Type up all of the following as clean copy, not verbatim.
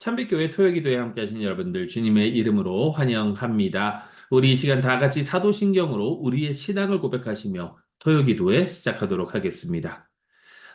참빛교회 토요기도에 함께 하신 여러분들 주님의 이름으로 환영합니다. 우리 이 시간 다 같이 사도신경으로 우리의 신앙을 고백하시며 토요기도에 시작하도록 하겠습니다.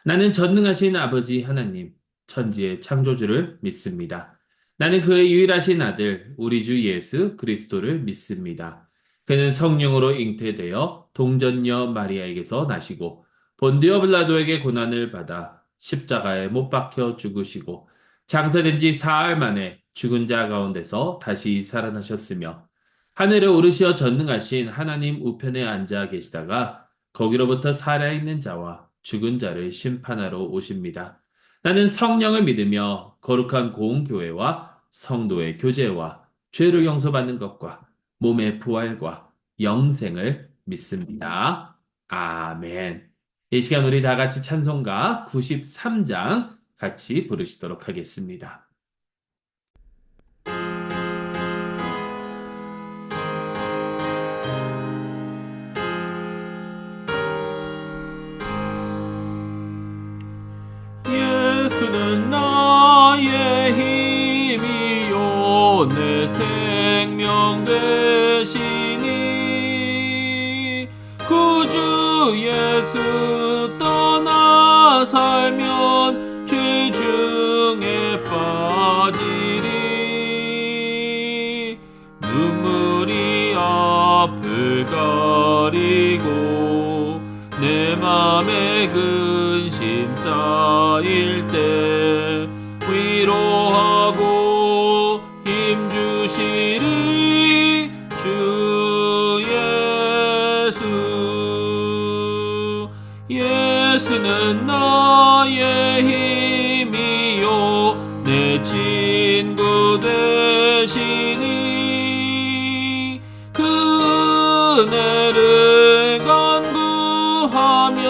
나는 전능하신 아버지 하나님, 천지의 창조주를 믿습니다. 나는 그의 유일하신 아들, 우리 주 예수 그리스도를 믿습니다. 그는 성령으로 잉태되어 동전녀 마리아에게서 나시고 본디오 빌라도에게 고난을 받아 십자가에 못 박혀 죽으시고 장사된 지 사흘 만에 죽은 자 가운데서 다시 살아나셨으며 하늘에 오르시어 전능하신 하나님 우편에 앉아 계시다가 거기로부터 살아있는 자와 죽은 자를 심판하러 오십니다. 나는 성령을 믿으며 거룩한 공교회와 성도의 교제와 죄를 용서받는 것과 몸의 부활과 영생을 믿습니다. 아멘. 이 시간 우리 다 같이 찬송가 93장 같이 부르시도록 하겠습니다. 예수는 나의 힘이요 내 생명 되시니 구주 예수 떠나 살면 죄 중에 빠지리 눈물이 앞을 가리고 내 맘에 근심 쌓일 때 위로하고 힘 주시리 주 예수. 예수는 나의 힘이요 내 친구 되시니 그 은혜를 간구하면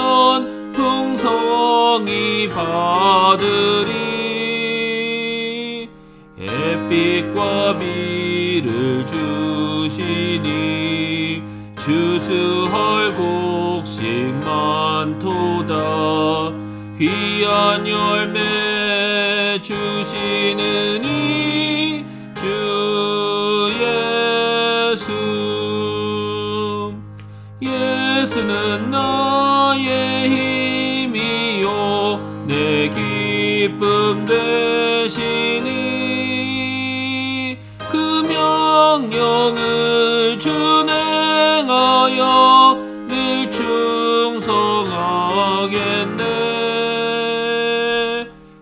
풍성히 받으리. 햇빛과 비를 주시니 주수할 곡식 많도다. 귀한 열매 주시느니 주 예수. 예수는 나의 힘이요 내 기쁨 되시니 그 명령을 준행하여 늘 충성하겠네.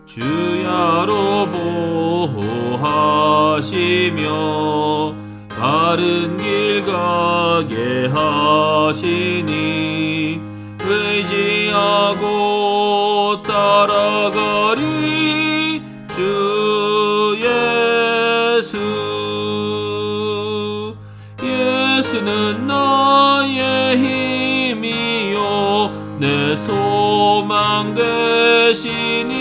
주야로 보호하시며 바른 길 가게 하시니 의지하고 따라가리 주 예수. 예수는 나의 힘이요 내 소망 되시니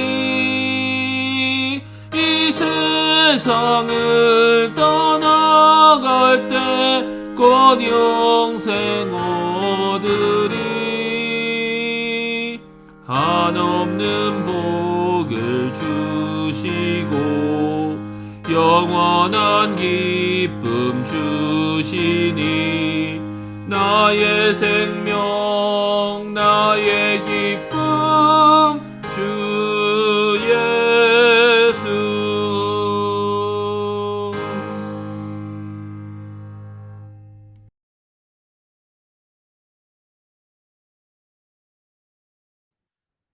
이 세상을 떠나갈 때 곧 영생 얻으리. 한없는 복을 주시고 영원한 기쁨 주시니 나의 생명 나의 기쁨 주 예수.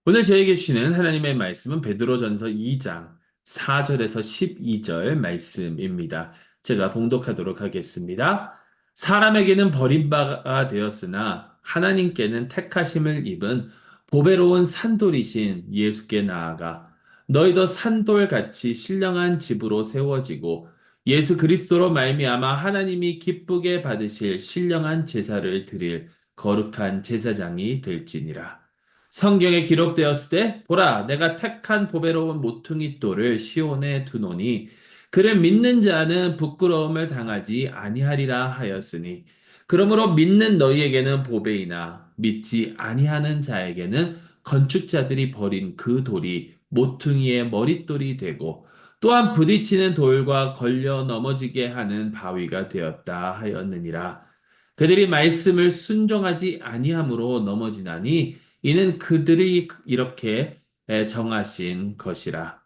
오늘 저에게 주시는 하나님의 말씀은 베드로전서 2장 4절에서 12절 말씀입니다. 제가 봉독하도록 하겠습니다. 사람에게는 버림받아 되었으나 하나님께는 택하심을 입은 보배로운 산돌이신 예수께 나아가 너희도 산돌같이 신령한 집으로 세워지고 예수 그리스도로 말미암아 하나님이 기쁘게 받으실 신령한 제사를 드릴 거룩한 제사장이 될지니라. 성경에 기록되었을 때 보라 내가 택한 보배로운 모퉁이 돌을 시온에 두노니 그를 믿는 자는 부끄러움을 당하지 아니하리라 하였으니 그러므로 믿는 너희에게는 보배이나 믿지 아니하는 자에게는 건축자들이 버린 그 돌이 모퉁이의 머릿돌이 되고 또한 부딪히는 돌과 걸려 넘어지게 하는 바위가 되었다 하였느니라. 그들이 말씀을 순종하지 아니함으로 넘어지나니 이는 그들이 이렇게 정하신 것이라.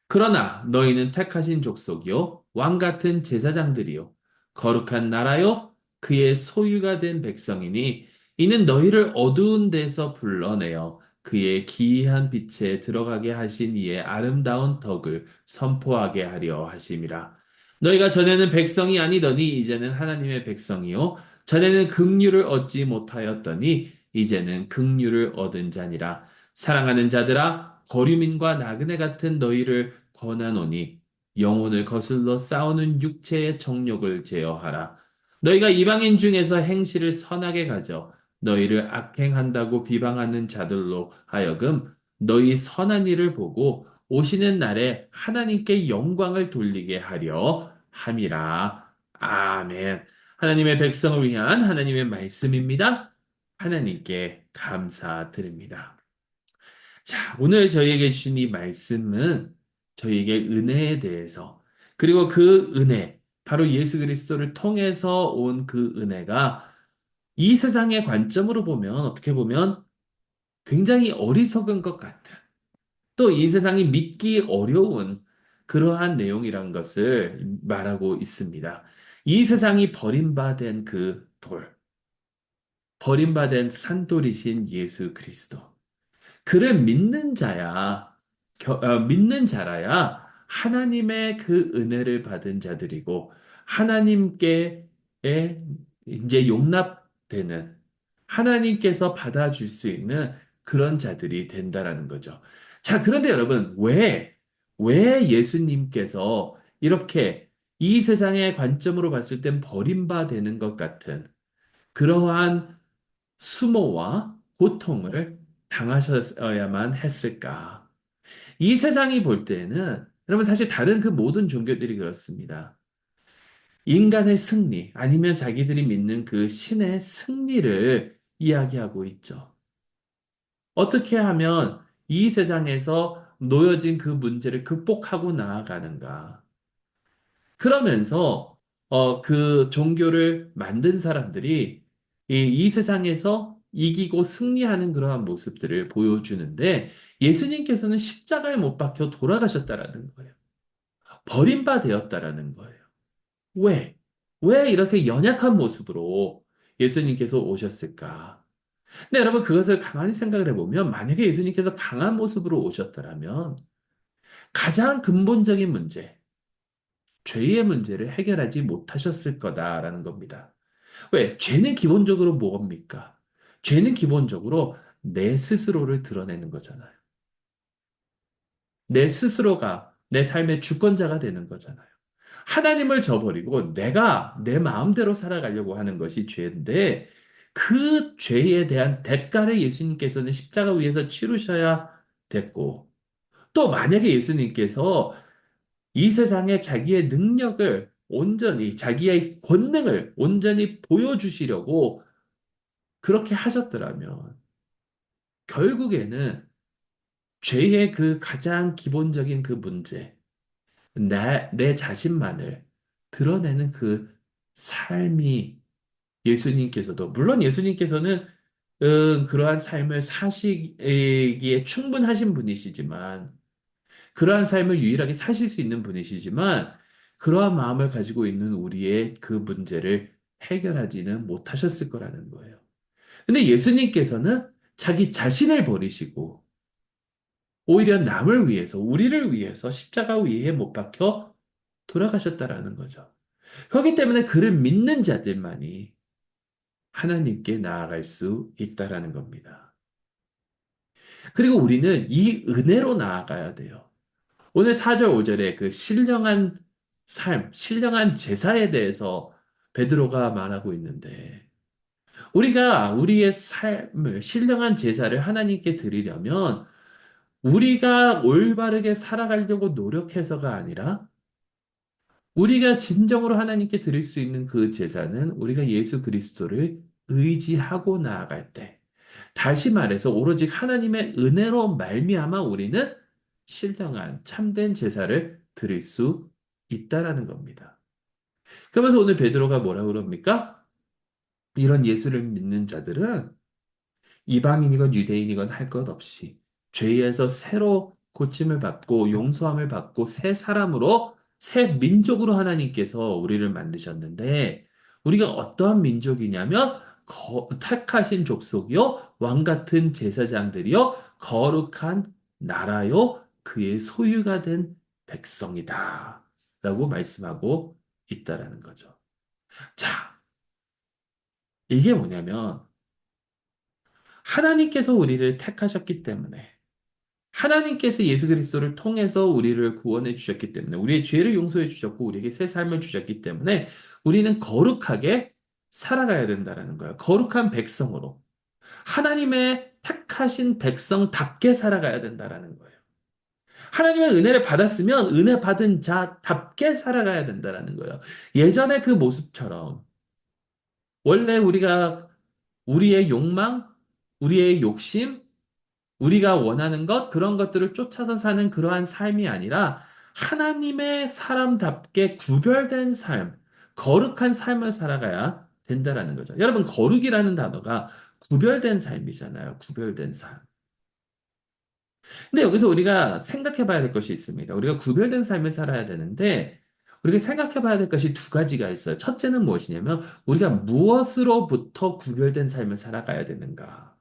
그러나 너희는 택하신 족속이요 왕 같은 제사장들이요 거룩한 나라요 그의 소유가 된 백성이니 이는 너희를 어두운 데서 불러내어 그의 기이한 빛에 들어가게 하신 이의 아름다운 덕을 선포하게 하려 하심이라. 너희가 전에는 백성이 아니더니 이제는 하나님의 백성이요 전에는 긍휼을 얻지 못하였더니 이제는 긍휼을 얻은 자니라. 사랑하는 자들아 거류민과 나그네 같은 너희를 권하노니 영혼을 거슬러 싸우는 육체의 정욕을 제어하라. 너희가 이방인 중에서 행실을 선하게 가져 너희를 악행한다고 비방하는 자들로 하여금 너희 선한 일을 보고 오시는 날에 하나님께 영광을 돌리게 하려 함이라. 아멘. 하나님의 백성을 위한 하나님의 말씀입니다. 하나님께 감사드립니다. 자, 오늘 저희에게 주신 이 말씀은 저희에게 은혜에 대해서, 그리고 그 은혜, 바로 예수 그리스도를 통해서 온 그 은혜가 이 세상의 관점으로 보면, 어떻게 보면 굉장히 어리석은 것 같은, 또 이 세상이 믿기 어려운 그러한 내용이란 것을 말하고 있습니다. 이 세상이 버림받은 그 돌, 버림받은 산돌이신 예수 그리스도. 그를 믿는 자야, 믿는 자라야 하나님의 그 은혜를 받은 자들이고, 하나님께 이제 용납되는, 하나님께서 받아줄 수 있는 그런 자들이 된다라는 거죠. 자, 그런데 여러분, 왜 예수님께서 이렇게 이 세상의 관점으로 봤을 땐 버림받는 것 같은 그러한 수모와 고통을 당하셨어야만 했을까? 이 세상이 볼 때는, 여러분 사실 다른 그 모든 종교들이 그렇습니다. 인간의 승리, 아니면 자기들이 믿는 그 신의 승리를 이야기하고 있죠. 어떻게 하면 이 세상에서 놓여진 그 문제를 극복하고 나아가는가? 그러면서 그 종교를 만든 사람들이 이 세상에서 이기고 승리하는 그러한 모습들을 보여주는데 예수님께서는 십자가에 못 박혀 돌아가셨다라는 거예요. 버림받았다라는 거예요. 왜? 왜 이렇게 연약한 모습으로 예수님께서 오셨을까? 근데 여러분 그것을 가만히 생각을 해보면 만약에 예수님께서 강한 모습으로 오셨더라면 가장 근본적인 문제, 죄의 문제를 해결하지 못하셨을 거다라는 겁니다. 왜? 죄는 기본적으로 뭡니까? 죄는 기본적으로 내 스스로를 드러내는 거잖아요. 내 스스로가 내 삶의 주권자가 되는 거잖아요. 하나님을 저버리고 내가 내 마음대로 살아가려고 하는 것이 죄인데 그 죄에 대한 대가를 예수님께서는 십자가 위에서 치르셔야 됐고 또 만약에 예수님께서 이 세상에 자기의 능력을 온전히, 자기의 권능을 온전히 보여주시려고 그렇게 하셨더라면, 결국에는 죄의 그 가장 기본적인 그 문제, 내 자신만을 드러내는 그 삶이 예수님께서도, 물론 예수님께서는 그러한 삶을 사시기에 충분하신 분이시지만, 그러한 삶을 유일하게 사실 수 있는 분이시지만, 그러한 마음을 가지고 있는 우리의 그 문제를 해결하지는 못하셨을 거라는 거예요. 근데 예수님께서는 자기 자신을 버리시고, 오히려 남을 위해서, 우리를 위해서 십자가 위에 못 박혀 돌아가셨다라는 거죠. 그렇기 때문에 그를 믿는 자들만이 하나님께 나아갈 수 있다라는 겁니다. 그리고 우리는 이 은혜로 나아가야 돼요. 오늘 4절, 5절에 그 신령한 삶, 신령한 제사에 대해서 베드로가 말하고 있는데, 우리가 우리의 삶을, 신령한 제사를 하나님께 드리려면, 우리가 올바르게 살아가려고 노력해서가 아니라, 우리가 진정으로 하나님께 드릴 수 있는 그 제사는 우리가 예수 그리스도를 의지하고 나아갈 때, 다시 말해서 오로지 하나님의 은혜로 말미암아 우리는 신령한 참된 제사를 드릴 수 있다라는 겁니다. 그러면서 오늘 베드로가 뭐라고 그럽니까? 이런 예수를 믿는 자들은 이방인이건 유대인이건 할 것 없이 죄에서 새로 고침을 받고 용서함을 받고 새 사람으로 새 민족으로 하나님께서 우리를 만드셨는데 우리가 어떠한 민족이냐면 택하신 족속이요 왕 같은 제사장들이요 거룩한 나라요 그의 소유가 된 백성이다 라고 말씀하고 있다라는 거죠. 자, 이게 뭐냐면 하나님께서 우리를 택하셨기 때문에 하나님께서 예수 그리스도를 통해서 우리를 구원해 주셨기 때문에 우리의 죄를 용서해 주셨고 우리에게 새 삶을 주셨기 때문에 우리는 거룩하게 살아가야 된다라는 거예요. 거룩한 백성으로 하나님의 택하신 백성답게 살아가야 된다라는 거예요. 하나님의 은혜를 받았으면 은혜 받은 자답게 살아가야 된다라는 거예요. 예전의 그 모습처럼 원래 우리가 우리의 욕망, 우리의 욕심, 우리가 원하는 것, 그런 것들을 쫓아서 사는 그러한 삶이 아니라 하나님의 사람답게 구별된 삶, 거룩한 삶을 살아가야 된다라는 거죠. 여러분, 거룩이라는 단어가 구별된 삶이잖아요. 구별된 삶. 근데 여기서 우리가 생각해 봐야 될 것이 있습니다. 우리가 구별된 삶을 살아야 되는데, 우리가 생각해 봐야 될 것이 두 가지가 있어요. 첫째는 무엇이냐면, 우리가 무엇으로부터 구별된 삶을 살아가야 되는가.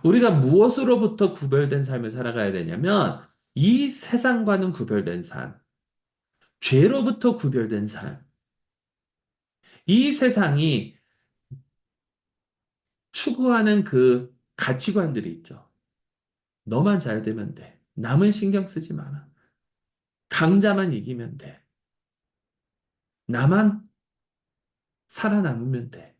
우리가 무엇으로부터 구별된 삶을 살아가야 되냐면 이 세상과는 구별된 삶, 죄로부터 구별된 삶. 이 세상이 추구하는 그 가치관들이 있죠. 너만 잘 되면 돼. 남은 신경 쓰지 마라. 강자만 이기면 돼. 나만 살아남으면 돼.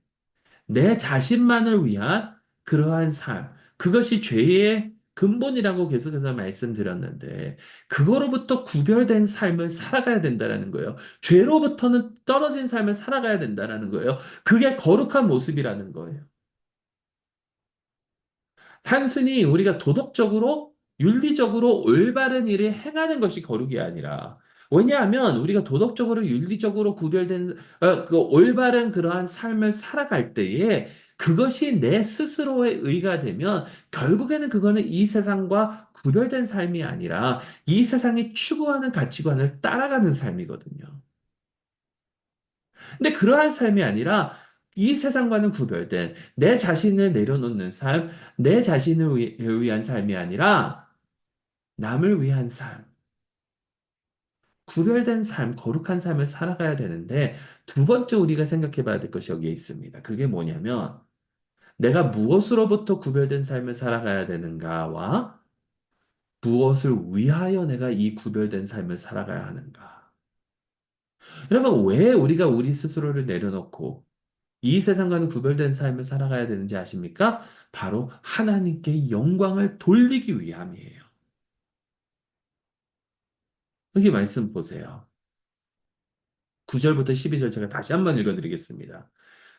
내 자신만을 위한 그러한 삶. 그것이 죄의 근본이라고 계속해서 말씀드렸는데, 그거로부터 구별된 삶을 살아가야 된다는 거예요. 죄로부터는 떨어진 삶을 살아가야 된다는 거예요. 그게 거룩한 모습이라는 거예요. 단순히 우리가 도덕적으로, 윤리적으로 올바른 일을 행하는 것이 거룩이 아니라, 왜냐하면 우리가 도덕적으로, 윤리적으로 구별된, 그 올바른 그러한 삶을 살아갈 때에 그것이 내 스스로의 의가 되면 결국에는 그거는 이 세상과 구별된 삶이 아니라 이 세상이 추구하는 가치관을 따라가는 삶이거든요. 근데 그러한 삶이 아니라 이 세상과는 구별된 내 자신을 내려놓는 삶, 내 자신을 위한 삶이 아니라 남을 위한 삶, 구별된 삶, 거룩한 삶을 살아가야 되는데 두 번째 우리가 생각해 봐야 될 것이 여기에 있습니다. 그게 뭐냐면 내가 무엇으로부터 구별된 삶을 살아가야 되는가와 무엇을 위하여 내가 이 구별된 삶을 살아가야 하는가. 여러분, 왜 우리가 우리 스스로를 내려놓고 이 세상과는 구별된 삶을 살아가야 되는지 아십니까? 바로 하나님께 영광을 돌리기 위함이에요. 여기 말씀 보세요. 9절부터 12절 제가 다시 한번 읽어드리겠습니다.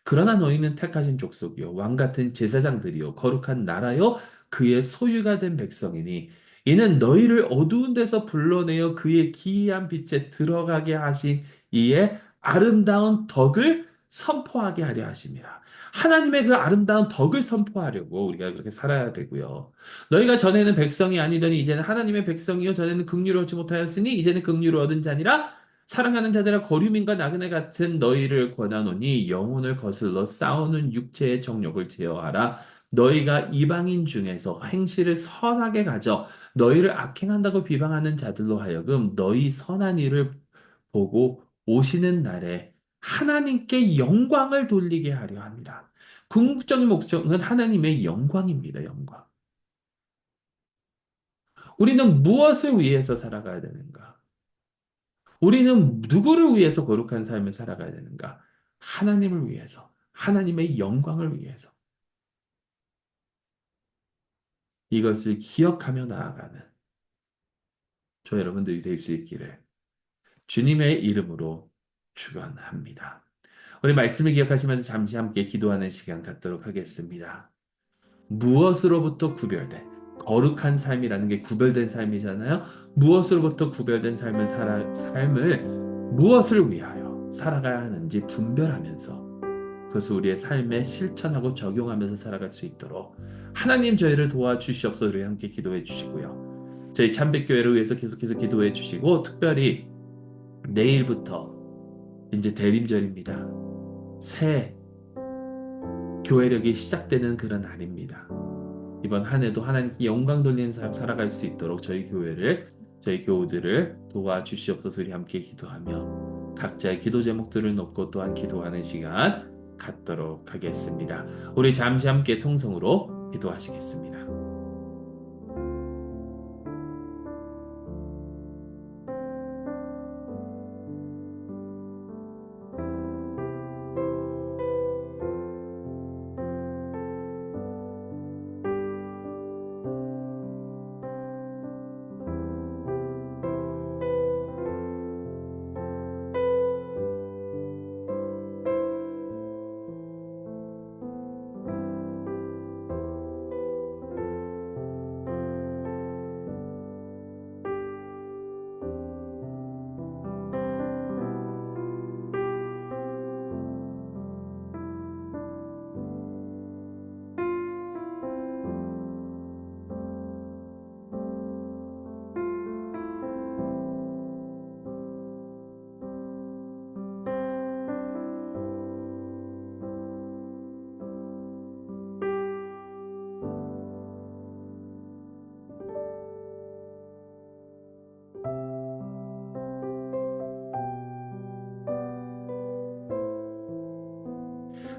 그러나 너희는 택하신 족속이요 왕 같은 제사장들이요 거룩한 나라요 그의 소유가 된 백성이니 이는 너희를 어두운 데서 불러내어 그의 기이한 빛에 들어가게 하신 이의 아름다운 덕을 선포하게 하려 하심이라. 하나님의 그 아름다운 덕을 선포하려고 우리가 그렇게 살아야 되고요. 너희가 전에는 백성이 아니더니 이제는 하나님의 백성이요 전에는 긍휼을 얻지 못하였으니 이제는 긍휼을 얻은 자니라. 사랑하는 자들아 거류민과 나그네 같은 너희를 권하노니 영혼을 거슬러 싸우는 육체의 정욕을 제어하라. 너희가 이방인 중에서 행실을 선하게 가져 너희를 악행한다고 비방하는 자들로 하여금 너희 선한 일을 보고 오시는 날에 하나님께 영광을 돌리게 하려 합니다. 궁극적인 목적은 하나님의 영광입니다. 영광. 우리는 무엇을 위해서 살아가야 되는가? 우리는 누구를 위해서 거룩한 삶을 살아가야 되는가? 하나님을 위해서, 하나님의 영광을 위해서. 이것을 기억하며 나아가는 저 여러분들이 될 수 있기를 주님의 이름으로 축원합니다. 우리 말씀을 기억하시면서 잠시 함께 기도하는 시간 갖도록 하겠습니다. 무엇으로부터 구별된 거룩한 삶이라는 게 구별된 삶이잖아요. 무엇으로부터 구별된 삶을 무엇을 위하여 살아가야 하는지 분별하면서 그것을 우리의 삶에 실천하고 적용하면서 살아갈 수 있도록 하나님 저희를 도와주시옵소서. 우리 함께 기도해 주시고요. 저희 참백교회를 위해서 계속해서 기도해 주시고 특별히 내일부터 이제 대림절입니다. 새 교회력이 시작되는 그런 날입니다. 이번 한 해도 하나님께 영광 돌리는 삶 살아갈 수 있도록 저희 교우들을 도와주시옵소서. 우리 함께 기도하며 각자의 기도 제목들을 놓고 또한 기도하는 시간 갖도록 하겠습니다. 우리 잠시 함께 통성으로 기도하시겠습니다.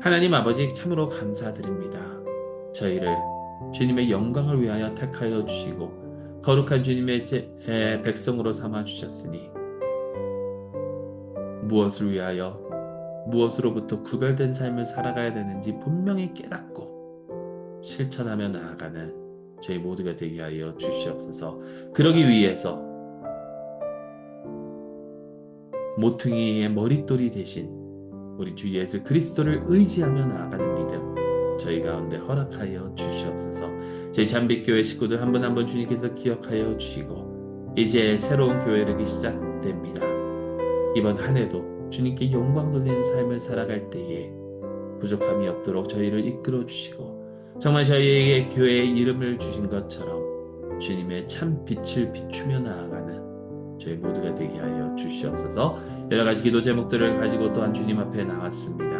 하나님 아버지 참으로 감사드립니다. 저희를 주님의 영광을 위하여 택하여 주시고 거룩한 주님의 백성으로 삼아 주셨으니 무엇을 위하여 무엇으로부터 구별된 삶을 살아가야 되는지 분명히 깨닫고 실천하며 나아가는 저희 모두가 되게 하여 주시옵소서. 그러기 위해서 모퉁이의 머릿돌이 되신 우리 주 예수 그리스도를 의지하며 나아가는 믿음 저희 가운데 허락하여 주시옵소서. 저희 잠빛교회 식구들 한 분 한 분 주님께서 기억하여 주시고 이제 새로운 교회력이 시작됩니다. 이번 한 해도 주님께 영광 돌리는 삶을 살아갈 때에 부족함이 없도록 저희를 이끌어 주시고 정말 저희에게 교회의 이름을 주신 것처럼 주님의 참 빛을 비추며 나아가는 저희 모두가 되게 하여 주시옵소서. 여러 가지 기도 제목들을 가지고 또한 주님 앞에 나왔습니다.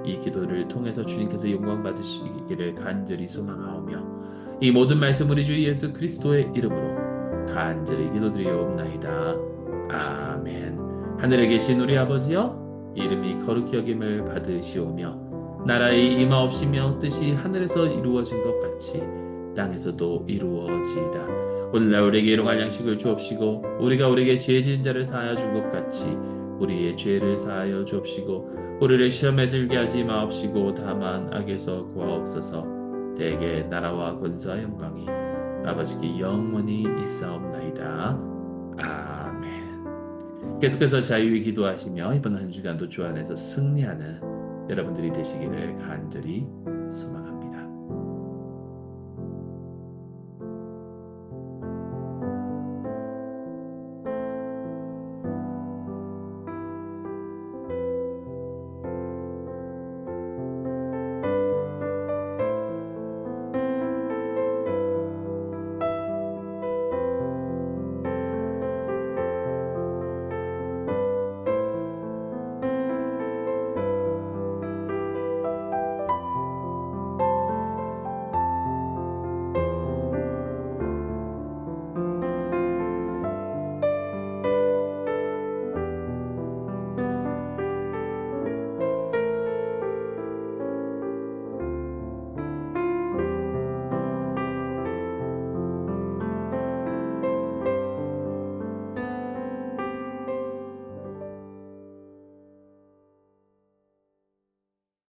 이 기도를 통해서 주님께서 영광 받으시기를 간절히 소망하오며 이 모든 말씀 우리 주 예수 그리스도의 이름으로 간절히 기도드리옵나이다. 아멘. 하늘에 계신 우리 아버지여 이름이 거룩히 여김을 받으시오며 나라의 임하옵시며 뜻이 하늘에서 이루어진 것 같이 땅에서도 이루어지이다. 오늘날 우리에게 일용할 양식을 주옵시고 우리가 우리에게 죄 지은 자를 사하여 준 것 같이 우리의 죄를 사하여 주옵시고 우리를 시험에 들게 하지 마옵시고 다만 악에서 구하옵소서. 대개 나라와 권세와 영광이 아버지께 영원히 있사옵나이다. 아멘. 계속해서 자유히 기도하시며 이번 한 주간도 주 안에서 승리하는 여러분들이 되시기를 간절히 소망합니다.